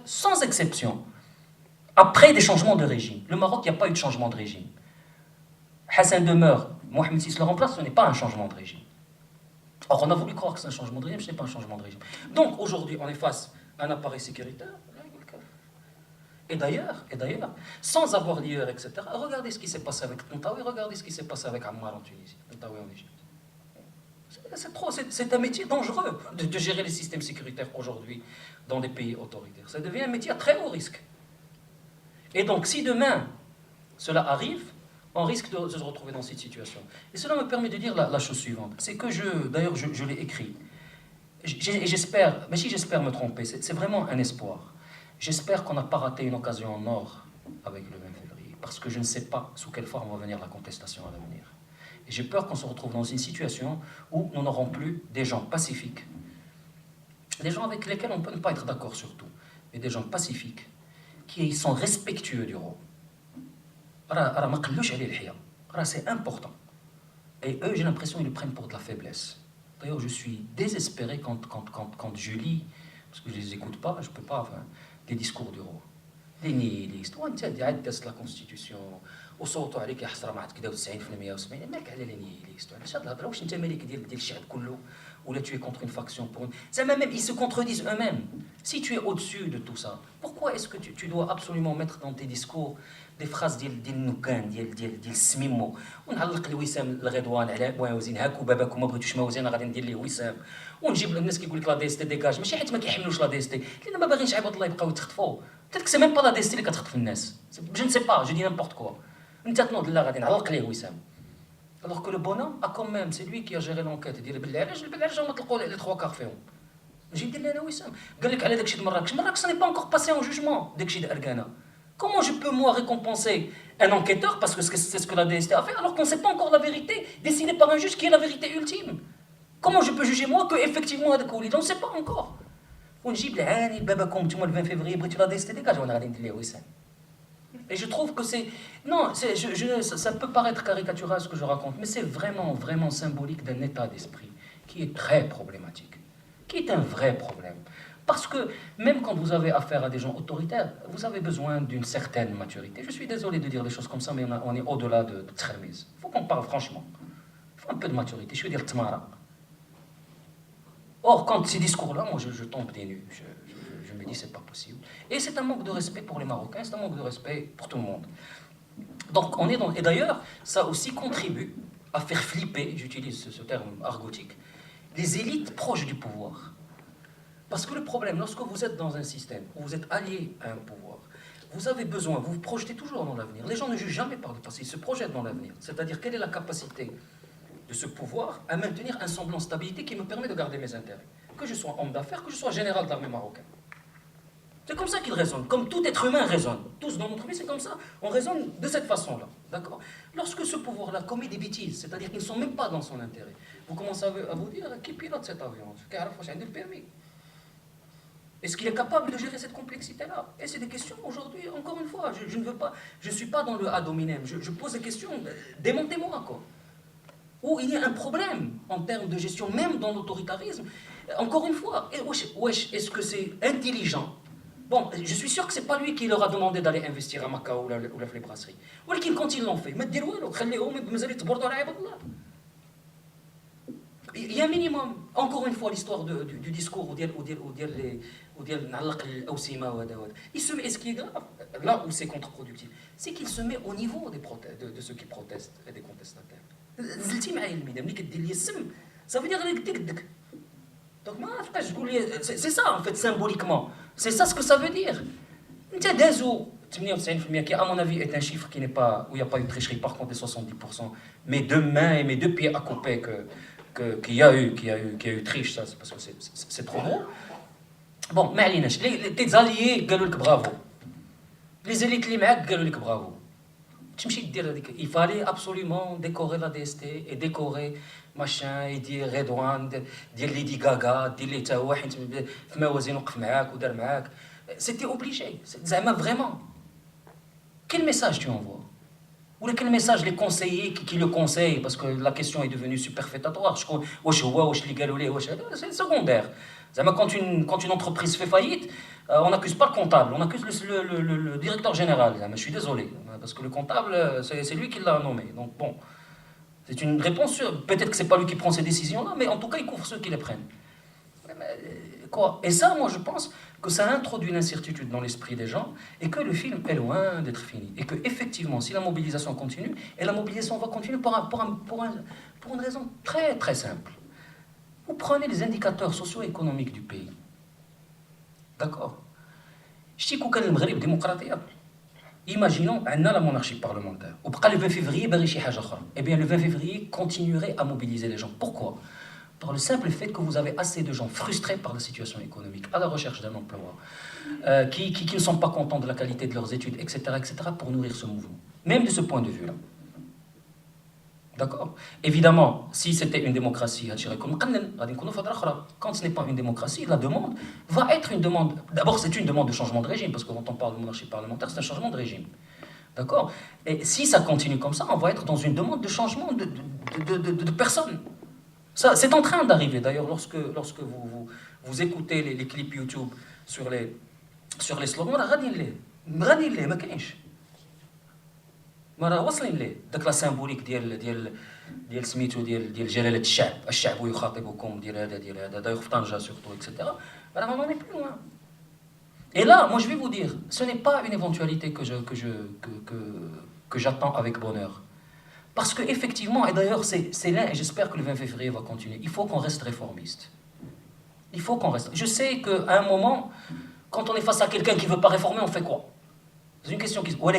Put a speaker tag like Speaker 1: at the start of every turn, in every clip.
Speaker 1: sans exception, après des changements de régime. Le Maroc, il n'y a pas eu de changement de régime. Hassan demeure, Mohamed VI le remplace, ce n'est pas un changement de régime. Or, on a voulu croire que c'est un changement de régime, ce n'est pas un changement de régime. Donc, aujourd'hui, on est face à un appareil sécuritaire. Et d'ailleurs, sans avoir l'IR, etc., regardez ce qui s'est passé avec Tantawi, regardez ce qui s'est passé avec Ammar en Tunisie, Tantawi en Égypte. C'est un métier dangereux de gérer les systèmes sécuritaires aujourd'hui dans des pays autoritaires. Ça devient un métier à très haut risque. Et donc, si demain cela arrive, on risque de se retrouver dans cette situation. Et cela me permet de dire la chose suivante. C'est que d'ailleurs, je l'ai écrit. Et j'espère, mais si j'espère me tromper, c'est vraiment un espoir. J'espère qu'on n'a pas raté une occasion en or avec le 20 février, parce que je ne sais pas sous quelle forme va venir la contestation à l'avenir. Et j'ai peur qu'on se retrouve dans une situation où nous n'aurons plus des gens pacifiques, des gens avec lesquels on peut ne pas être d'accord sur tout, mais des gens pacifiques, qui sont respectueux du rôle. C'est important. Et eux, j'ai l'impression qu'ils le prennent pour de la faiblesse. D'ailleurs, je suis désespéré quand je lis, parce que je ne les écoute pas, je ne peux pas, enfin, des discours du roi. Les nihilistes, وانت عدت la constitution وصوتوا عليك يحصر معك كذا 90% و70 مالك على لي نيهيليست واش هاد الهضره واش انت مالك ديال الشعب كله ولا tu es contre une faction pour une زعما même ils se contredisent eux-mêmes. Si tu es au-dessus de tout ça, pourquoi est-ce que tu dois absolument mettre dans tes discours des phrases ديال النكان ديال السميمو ونعلق الوسام الغضوان على موازين هاكو باباكم ما بغيتوش موازين غادي ندير ليه وسام ونجيب الناس كيقول لك لا دي اس تي ديكاج ماشي حيت ما كيحملوش لا دي اس تي لان ما باغينش عباد الله يبقاو يتخطفوا peut-être que c'est même pas la DST اللي كتخطف الناس je ne sais pas je dis n'importe quoi انت تنوض لا غادي نعلق ليه وسام alors que le bonhomme a quand même c'est lui qui a géré l'enquête ديال بالعلاج هما طلقوا لي 3 كار فيهم نجي ندير ليه انا وسام قال لك على داكشي د مراكش n'est pas encore passé en jugement داكشي د اركانا. Comment je peux, moi, récompenser un enquêteur, parce que c'est ce que la DST a fait, alors qu'on ne sait pas encore la vérité, décidée par un juge qui est la vérité ultime? Comment je peux juger, moi, qu'effectivement, on ne sait pas encore? ونجيب العاني لباباكم نتوما le 20 février بغيتو لا ديستي ديكاج وانا غادي ندير ليه وسام. Et je trouve que c'est... Non, ça peut paraître caricatural ce que je raconte, mais c'est vraiment, vraiment symbolique d'un état d'esprit qui est très problématique, qui est un vrai problème. Parce que même quand vous avez affaire à des gens autoritaires, vous avez besoin d'une certaine maturité. Je suis désolé de dire des choses comme ça, mais on est au-delà de Tchermiz. Il faut qu'on parle franchement. Il faut un peu de maturité. Je veux dire Tmara. Or, quand ces discours-là, moi je tombe des nues. Je me dis c'est pas possible. Et c'est un manque de respect pour les Marocains, c'est un manque de respect pour tout le monde. Donc on est dans... Et d'ailleurs, ça aussi contribue à faire flipper, j'utilise ce terme argotique, les élites proches du pouvoir. Parce que le problème, lorsque vous êtes dans un système où vous êtes allié à un pouvoir, vous avez besoin, vous vous projetez toujours dans l'avenir. Les gens ne jugent jamais par le passé, ils se projettent dans l'avenir. C'est-à-dire, quelle est la capacité de ce pouvoir à maintenir un semblant de stabilité qui me permet de garder mes intérêts. Que je sois homme d'affaires, que je sois général d'armée marocain. C'est comme ça qu'ils raisonnent, comme tout être humain raisonne. Tous dans notre vie, c'est comme ça. On raisonne de cette façon-là. D'accord ? Lorsque ce pouvoir-là commet des bêtises, c'est-à-dire qu'ils ne sont même pas dans son intérêt, vous commencez à vous dire, qui pilote cet avion ? Qui a le permis ? Est-ce qu'il est capable de gérer cette complexité-là? Et c'est des questions aujourd'hui, encore une fois, je ne veux pas, je ne suis pas dans le ad hominem, je pose des questions, démontez-moi quoi. Où il y a un problème en termes de gestion, même dans l'autoritarisme. Encore une fois, est-ce que c'est intelligent? Bon, je suis sûr que ce n'est pas lui qui leur a demandé d'aller investir à Macao ou les brasseries. Ou quand ils l'ont fait, il y a un minimum, encore une fois, l'histoire du discours, il se met, et ce qui est grave, là où c'est contre-productif, c'est qu'il se met au niveau de ceux qui protestent et des contestataires. Ça veut dire donc c'est ça en fait symboliquement, c'est ça ce que ça veut dire. 98% qui à mon avis est un chiffre qui n'est pas, où il n'y a pas eu de tricherie, par contre les 70%, mais de mains et mes 2 pieds à couper qu'il y a eu triche, ça c'est parce que c'est trop gros. Bon, ما عليناش tes alliés قالوا لك bravo, les élites اللي معاك قالوا لك bravo. تمشي دير هذيك, il fallait absolument décorer la DST et décorer machin et dire Redouane, dire Lady Gaga, dire لي حتى هو حيت في موازين وقف معاك ودار معاك. C'était obligé, زعما vraiment. Quel message tu envoies? Ou quel message les conseillers qui le conseillent, parce que la question est devenue superfétatoire. C'est secondaire. Quand une entreprise fait faillite, On n'accuse pas le comptable, on accuse le directeur général. Mais je suis désolé, parce que le comptable, c'est lui qui l'a nommé. Donc bon, c'est une réponse sûre. Peut-être que c'est pas lui qui prend ces décisions-là, mais en tout cas, il couvre ceux qui les prennent. Quoi? Et ça, moi, je pense que ça introduit l'incertitude dans l'esprit des gens et que le film est loin d'être fini. Et que, effectivement, si la mobilisation continue, et la mobilisation va continuer pour une raison très, très simple. Vous prenez les indicateurs socio-économiques du pays. D'accord? Je dis que le Maghreb démocratique. Imaginons, on a la monarchie parlementaire. Au le 20 février, eh bien, le 20 février continuerait à mobiliser les gens. Pourquoi? Par le simple fait que vous avez assez de gens frustrés par la situation économique, à la recherche d'un emploi, qui ne sont pas contents de la qualité de leurs études, etc., pour nourrir ce mouvement. Même de ce point de vue-là. D'accord? Évidemment, si c'était une démocratie, quand ce n'est pas une démocratie, la demande va être une demande. D'abord, c'est une demande de changement de régime, parce que quand on parle de monarchie parlementaire, c'est un changement de régime. D'accord? Et si ça continue comme ça, on va être dans une demande de changement de personnes. Ça, c'est en train d'arriver. D'ailleurs, lorsque vous écoutez les clips YouTube sur les slogans, ما كاينش. ما راه واصلين ليه داك لا سيمبوليك ديال سميتو ديال جلاله الشعب يخاطبكم ديال هذا d'ailleurs في طنجة surtout etc. Voilà, on en est plus loin. Et là, moi je vais vous dire, ce n'est pas une éventualité que j'attends avec bonheur. Parce que effectivement, et d'ailleurs c'est là, et j'espère que le 20 février va continuer, il faut qu'on reste réformiste. Il faut qu'on reste. Je sais qu'à un moment, quand on est face à quelqu'un qui ne veut pas réformer, on fait quoi? C'est une question qui se pose.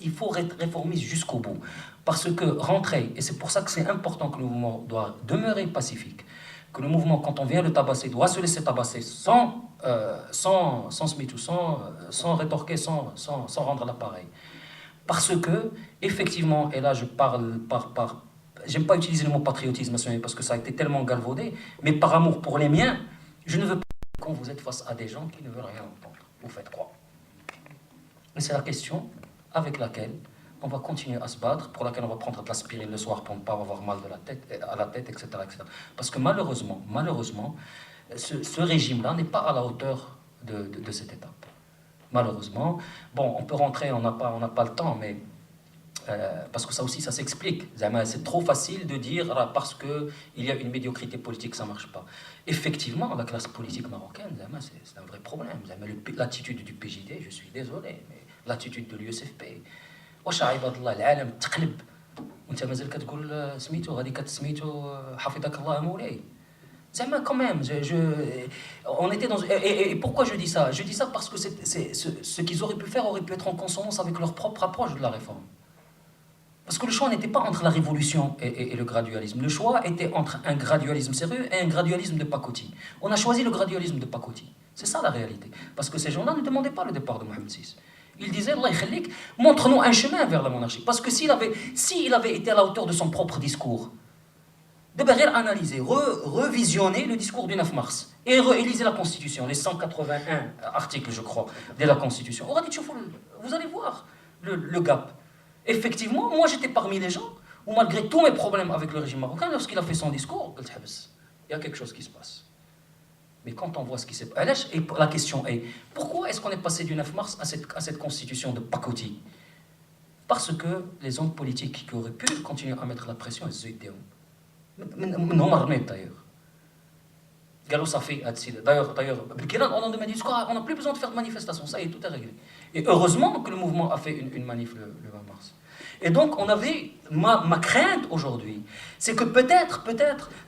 Speaker 1: Il faut être réformiste jusqu'au bout. Parce que rentrer, et c'est pour ça que c'est important que le mouvement doit demeurer pacifique, que le mouvement, quand on vient le tabasser, doit se laisser tabasser sans rétorquer, sans rendre l'appareil. Parce que, effectivement, et là je parle j'aime pas utiliser le mot patriotisme parce que ça a été tellement galvaudé, mais par amour pour les miens, je ne veux pas quand vous êtes face à des gens qui ne veulent rien entendre. Vous faites quoi? Et c'est la question avec laquelle on va continuer à se battre, pour laquelle on va prendre de l'aspirine le soir pour ne pas avoir mal à la tête, etc. Parce que malheureusement, ce régime-là n'est pas à la hauteur de cette étape. Malheureusement. Bon, on peut rentrer, on n'a pas le temps, mais parce que ça aussi, ça s'explique. C'est trop facile de dire parce qu'il y a une médiocrité politique, ça ne marche pas. Effectivement, la classe politique marocaine, c'est un vrai problème. L'attitude du PJD, je suis désolé, mais l'attitude de l'USFP. واش عباد الله العالم تقلب وانت مازال كتقول سميتو غادي كتسميتو حفظك الله مولاي. زعما quand même, on était dans et pourquoi je dis ça? Je dis ça parce que ce qu'ils auraient pu faire aurait pu être en consonance avec leur propre approche de la réforme. Parce que le choix n'était pas entre la révolution et le gradualisme. Le choix était entre un gradualisme sérieux et un gradualisme de pacotille. On a choisi le gradualisme de pacotille. C'est ça la réalité. Parce que ces gens-là ne demandaient pas le départ de Mohamed VI. Ils disaient, Allah yakhlik, montre-nous un chemin vers la monarchie. Parce que s'il avait été à la hauteur de son propre discours, de analyser, revisionner le discours du 9 mars et réaliser la Constitution, les 181 articles, je crois, de la Constitution. On aurait dit, vous allez voir le gap. Effectivement, moi j'étais parmi les gens où, malgré tous mes problèmes avec le régime marocain, lorsqu'il a fait son discours, il y a quelque chose qui se passe. Mais quand on voit ce qui s'est passé, et la question est, pourquoi est-ce qu'on est passé du 9 mars à cette constitution de pacotille? Parce que les hommes politiques qui auraient pu continuer à mettre la pression, ils étaient non armés d'ailleurs. D'ailleurs, on n'a plus besoin de faire de manifestation, ça y est, tout est réglé. Et heureusement que le mouvement a fait une manif le 20 mars. Et donc, on avait ma crainte aujourd'hui, c'est que peut-être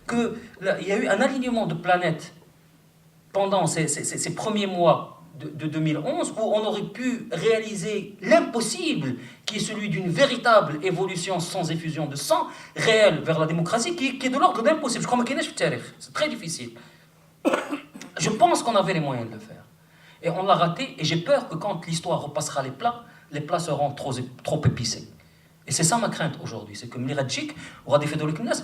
Speaker 1: qu'il y a eu un alignement de planètes pendant ces premiers mois de 2011, où on aurait pu réaliser l'impossible, qui est celui d'une véritable évolution sans effusion de sang réelle vers la démocratie, qui est de l'ordre de l'impossible. Je crois que c'est très difficile. Je pense qu'on avait les moyens de le faire. Et on l'a raté, et j'ai peur que quand l'histoire repassera les plats seront trop épicés. Et c'est ça ma crainte aujourd'hui, c'est que Mliradjik aura des faits de l'Iknas.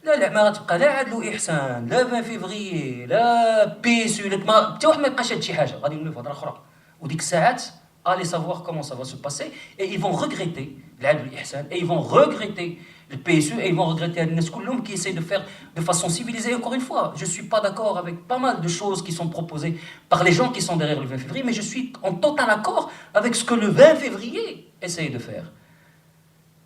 Speaker 1: لا ما غتبقى لا عدل واحسان لا 20 فيفري لا بيسو لا حتى واحد ما يبقاش هاد شي حاجه غادي نوليو في هضره اخرى وديك الساعات allez savoir comment ça va se passer, et ils vont regretter l'Adl Ihsan, et ils vont regretter le PSU, et ils vont regretter Al-Nas Kulloum qui essaie de faire de façon civilisée. Encore une fois, je ne suis pas d'accord avec pas mal de choses qui sont proposées par les gens qui sont derrière le 20 février, mais je suis en total accord avec ce que le 20 février essaye de faire.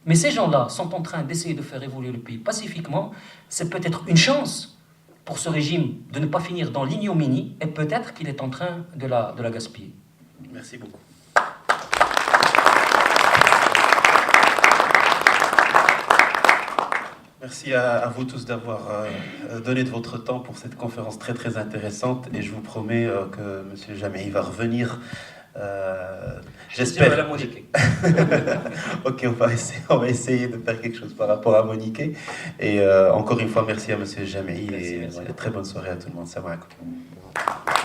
Speaker 1: Mais ces gens-là sont en train d'essayer de faire évoluer le pays pacifiquement. C'est peut-être une chance pour ce régime de ne pas finir dans l'ignominie, et peut-être qu'il est en train de la gaspiller.
Speaker 2: Merci beaucoup. Merci à vous tous d'avoir donné de votre temps pour cette conférence très très intéressante, et je vous promets que M. Jamei va revenir. J'espère.
Speaker 1: La Moniquée.
Speaker 2: Ok, on va essayer de faire quelque chose par rapport à Moniquée. Et encore une fois, merci à M. Jamei, et
Speaker 1: merci.
Speaker 2: très bonne soirée à tout le monde. Salam alaikum.